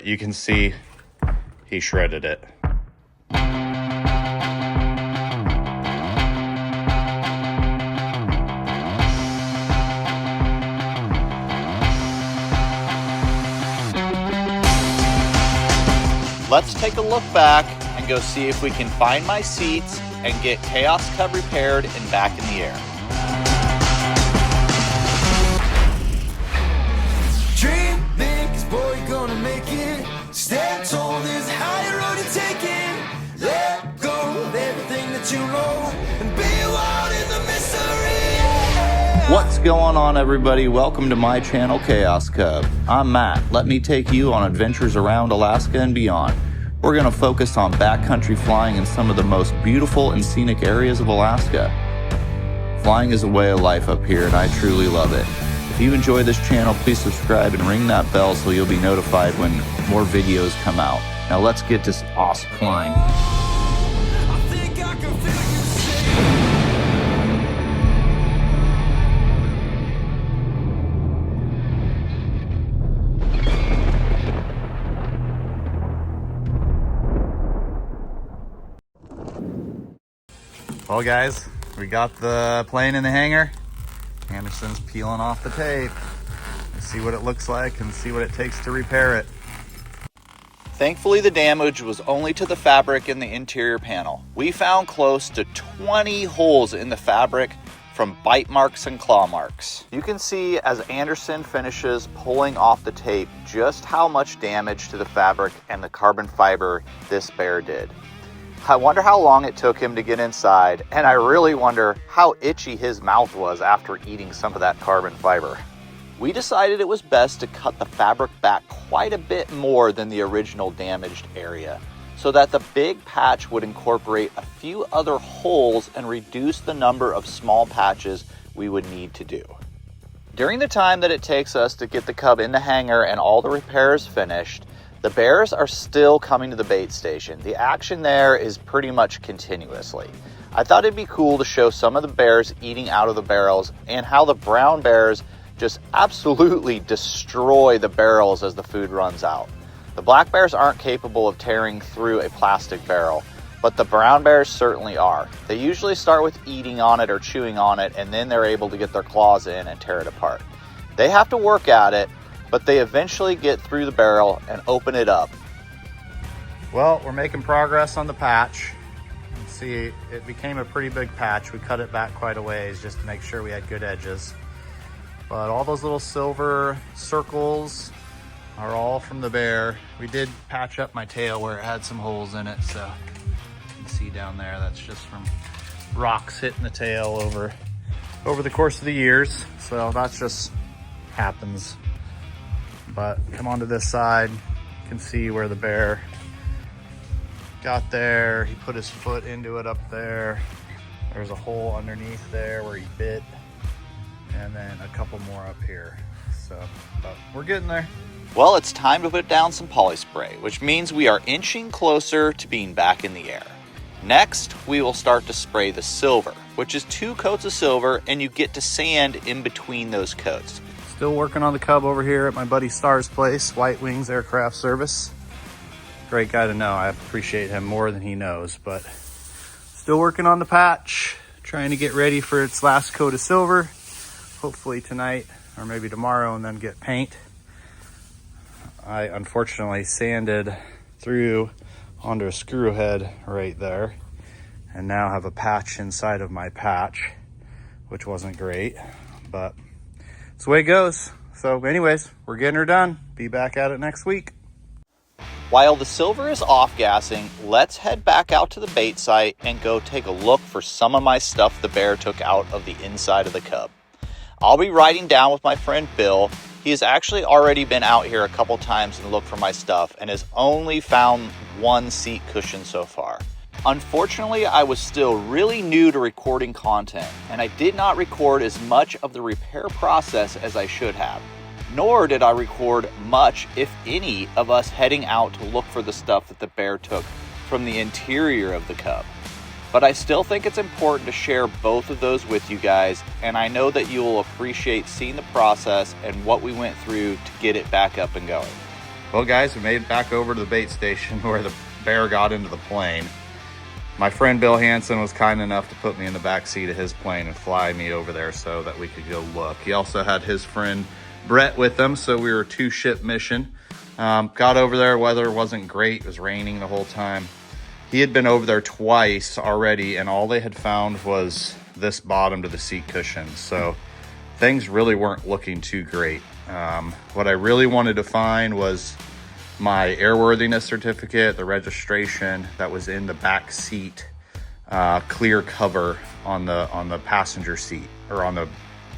You can see he shredded it. Let's take a look back and go see if we can find my seats and get Chaos Cub repaired and back in the air. Dream big, 'cause boy, you're gonna make it. Stand tall, there's a higher road to take it. Let go of everything that you know and be wild in the mystery. Yeah. What's going on, everybody? Welcome to my channel, Chaos Cub. I'm Matt. Let me take you on adventures around Alaska and beyond. We're going to focus on backcountry flying in some of the most beautiful and scenic areas of Alaska. Flying is a way of life up here, and I truly love it. If you enjoy this channel, please subscribe and ring that bell so you'll be notified when more videos come out. Now let's get this awesome flying. I think I can feel you say. Well, guys, we got the plane in the hangar. Anderson's peeling off the tape. Let's see what it looks like and see what it takes to repair it. Thankfully, the damage was only to the fabric in the interior panel. We found close to 20 holes in the fabric from bite marks and claw marks. You can see as Anderson finishes pulling off the tape just how much damage to the fabric and the carbon fiber this bear did. I wonder how long it took him to get inside, and I really wonder how itchy his mouth was after eating some of that carbon fiber. We decided it was best to cut the fabric back quite a bit more than the original damaged area, so that the big patch would incorporate a few other holes and reduce the number of small patches we would need to do. During the time that it takes us to get the Cub in the hangar and all the repairs finished, the bears are still coming to the bait station. The action there is pretty much continuously. I thought it'd be cool to show some of the bears eating out of the barrels and how the brown bears just absolutely destroy the barrels as the food runs out. The black bears aren't capable of tearing through a plastic barrel, but the brown bears certainly are. They usually start with eating on it or chewing on it, and then they're able to get their claws in and tear it apart. They have to work at it, but they eventually get through the barrel and open it up. Well, we're making progress on the patch. You can see it became a pretty big patch. We cut it back quite a ways just to make sure we had good edges. But all those little silver circles are all from the bear. We did patch up my tail where it had some holes in it, so you can see down there, that's just from rocks hitting the tail over the course of the years. So that's just happens. But come onto this side, you can see where the bear got there. He put his foot into it up there. There's a hole underneath there where he bit, and then a couple more up here. So, but we're getting there. Well, it's time to put down some poly spray, which means we are inching closer to being back in the air. Next, we will start to spray the silver, which is 2 coats of silver, and you get to sand in between those coats. Still working on the Cub over here at my buddy Star's place, White Wings Aircraft Service. Great guy to know. I appreciate him more than he knows, but still working on the patch, trying to get ready for its last coat of silver, hopefully tonight or maybe tomorrow, and then get paint. I unfortunately sanded through onto a screw head right there, and now have a patch inside of my patch, which wasn't great, but that's the way it goes. So anyways, we're getting her done. Be back at it next week. While the silver is off gassing, let's head back out to the bait site and go take a look for some of my stuff the bear took out of the inside of the Cub. I'll be riding down with my friend Bill. He has actually already been out here a couple times and looked for my stuff and has only found 1 seat cushion so far. Unfortunately, I was still really new to recording content, and I did not record as much of the repair process as I should have. Nor did I record much, if any, of us heading out to look for the stuff that the bear took from the interior of the Cub. But I still think it's important to share both of those with you guys, and I know that you will appreciate seeing the process and what we went through to get it back up and going. Well, guys, we made it back over to the bait station where the bear got into the plane. My friend Bill Hansen was kind enough to put me in the back seat of his plane and fly me over there so that we could go look. He also had his friend Brett with him, so we were a 2-ship mission. Got over there, weather wasn't great, it was raining the whole time. He had been over there twice already, and all they had found was this bottom to the seat cushion. So things really weren't looking too great. What I really wanted to find was my airworthiness certificate, the registration that was in the back seat, clear cover on the passenger seat, or on the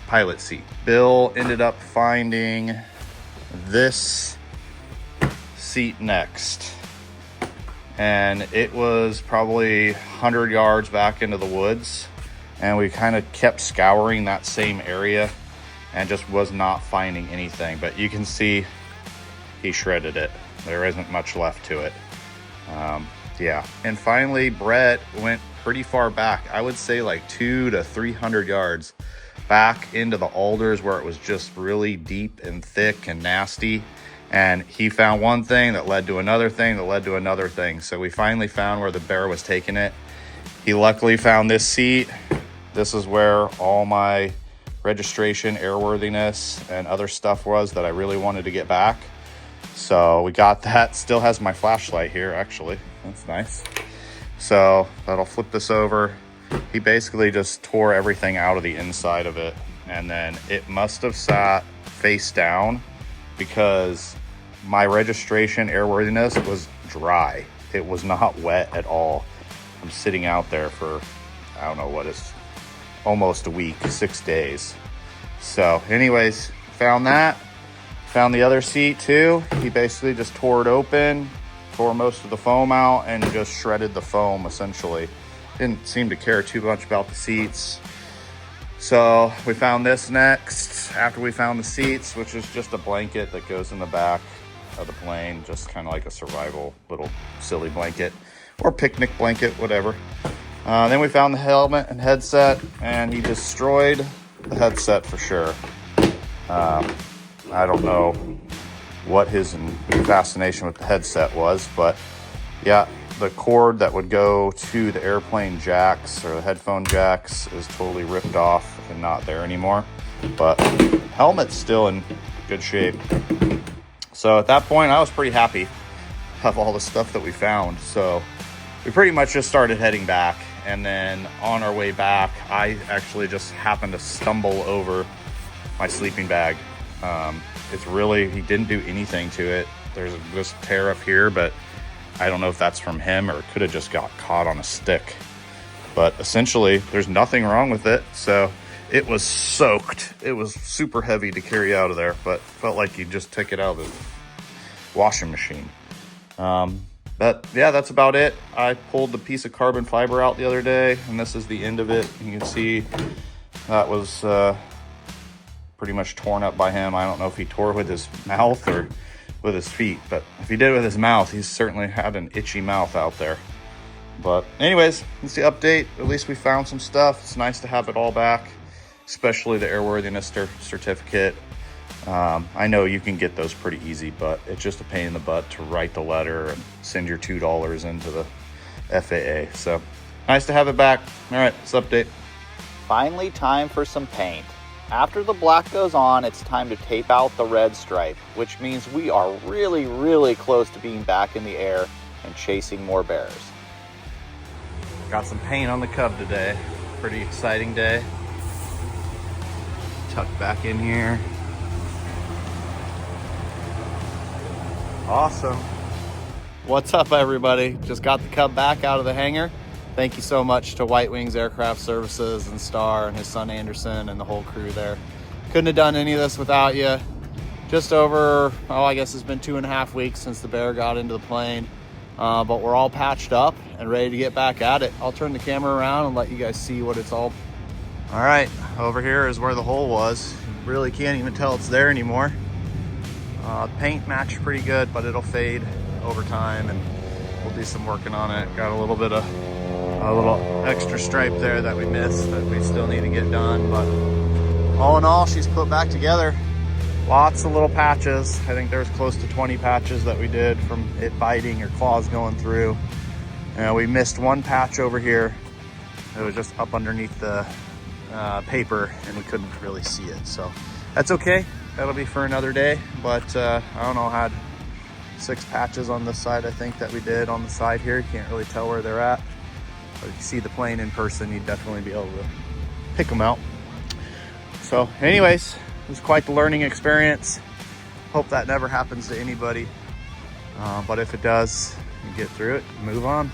pilot seat. Bill ended up finding this seat next, and it was probably 100 yards back into the woods, and we kind of kept scouring that same area and just was not finding anything. But you can see he shredded it. There isn't much left to it. Yeah, and finally Brett went pretty far back. I would say like 200 to 300 yards back into the alders where it was just really deep and thick and nasty. And he found one thing that led to another thing that led to another thing. So we finally found where the bear was taking it. He luckily found this seat. This is where all my registration, airworthiness, and other stuff was that I really wanted to get back. So we got that. Still has my flashlight here, actually. That's nice. So that'll flip this over. He basically just tore everything out of the inside of it. And then it must have sat face down because my registration airworthiness was dry. It was not wet at all. I'm sitting out there for, I don't know what is, almost a week, 6 days. So anyways, found that. Found the other seat too. He basically just tore it open, tore most of the foam out, and just shredded the foam essentially. Didn't seem to care too much about the seats. So we found this next after we found the seats, which is just a blanket that goes in the back of the plane, just kind of like a survival little silly blanket or picnic blanket, whatever. Then we found the helmet and headset, and he destroyed the headset for sure. I don't know what his fascination with the headset was, but yeah, the cord that would go to the airplane jacks or the headphone jacks is totally ripped off and not there anymore. But helmet's still in good shape. So at that point, I was pretty happy of all the stuff that we found. So we pretty much just started heading back. And then on our way back, I actually just happened to stumble over my sleeping bag. It's really, he didn't do anything to it. There's this tear up here, but I don't know if that's from him or it could have just got caught on a stick. But essentially, there's nothing wrong with it. So it was soaked. It was super heavy to carry out of there, but felt like you just took it out of the washing machine. But yeah, that's about it. I pulled the piece of carbon fiber out the other day, and this is the end of it. You can see that was pretty much torn up by him. I don't know if he tore with his mouth or with his feet, but if he did with his mouth, he's certainly had an itchy mouth out there. But anyways, that's the update. At least we found some stuff. It's nice to have it all back, especially the airworthiness certificate. I know you can get those pretty easy, but it's just a pain in the butt to write the letter and send your $2 into the FAA. So nice to have it back. All right, this update. Finally, time for some paint. After the black goes on, it's time to tape out the red stripe, which means we are really, really close to being back in the air and chasing more bears. Got some paint on the Cub today. Pretty exciting day. Tucked back in here. Awesome. What's up, everybody? Just got the Cub back out of the hangar. Thank you so much to White Wings Aircraft Services and Star and his son Anderson and the whole crew there. Couldn't have done any of this without you. Just over, I guess it's been 2.5 weeks since the bear got into the plane. But we're all patched up and ready to get back at it. I'll turn the camera around and let you guys see what it's all. All right, over here is where the hole was. Really can't even tell it's there anymore. Paint matched pretty good, but it'll fade over time and we'll do some working on it. Got a little bit of a little extra stripe there that we missed that we still need to get done, but all in all, she's put back together. Lots of little patches. I think there's close to 20 patches that we did from it biting or claws going through. We missed one patch over here. It was just up underneath the paper and we couldn't really see it. So that's okay. That'll be for another day. But I don't know, I had 6 patches on this side, I think, that we did on the side here. You can't really tell where they're at. But if you see the plane in person, you'd definitely be able to pick them out. So anyways, it was quite the learning experience. Hope that never happens to anybody. But if it does, you get through it, move on.